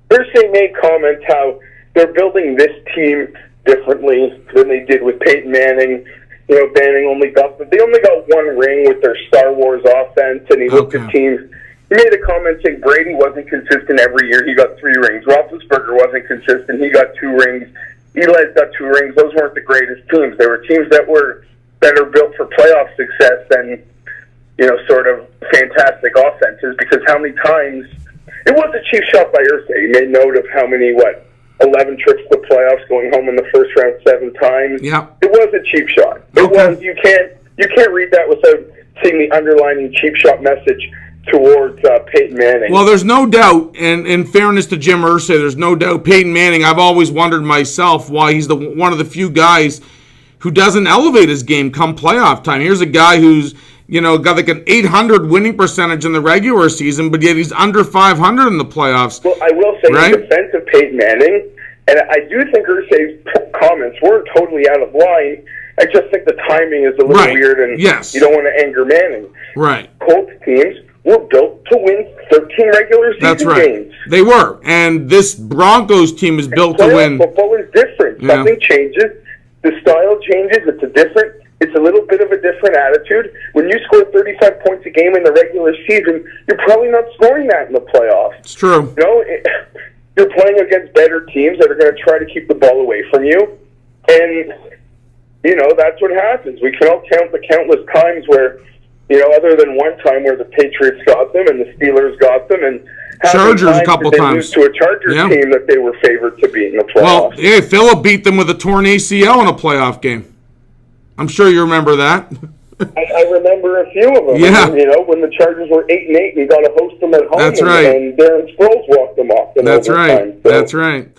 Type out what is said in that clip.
Irsay made comments how they're building this team differently than they did with Peyton Manning. Manning only got one ring with their Star Wars offense, and he looked at teams. He made a comment saying Brady wasn't consistent every year. He got 3 rings. Roethlisberger wasn't consistent. He got 2 rings. Eli's got 2 rings. Those weren't the greatest teams. They were teams that were better built for playoff success than, sort of fantastic offenses. Because how many times it was a cheap shot by Irsay. He made note of how many 11 trips to the playoffs, going home in the first round 7 times. Yeah, it was a cheap shot. It was. You can't read that without seeing the underlying cheap shot message towards Peyton Manning. Well, there's no doubt, and in fairness to Jim Irsay, there's no doubt Peyton Manning, I've always wondered myself why he's one of the few guys who doesn't elevate his game come playoff time. Here's a guy who's, got like an 800 winning percentage in the regular season, but yet he's under 500 in the playoffs. Well, I will say in defense of Peyton Manning, and I do think Irsay's comments weren't totally out of line. I just think the timing is a little weird, and you don't want to anger Manning. Right. Colts teams were built to win 13 regular season games. They were. And this Broncos team is built to win. Football is different. Yeah. Something changes. The style changes. It's a little bit of a different attitude. When you score 35 points a game in the regular season, you're probably not scoring that in the playoffs. It's true. You're playing against better teams that are going to try to keep the ball away from you. And, that's what happens. We can all count the countless times where, other than one time where the Patriots got them and the Steelers got them, and Chargers a couple times to a Chargers team that they were favored to beat in the playoffs. Well, Phillip beat them with a torn ACL in a playoff game. I'm sure you remember that. I remember a few of them. Yeah. And, when the Chargers were 8-8 and you got to host them at home. That's right. And Darren Sproles walked them off. That's right. So. That's right.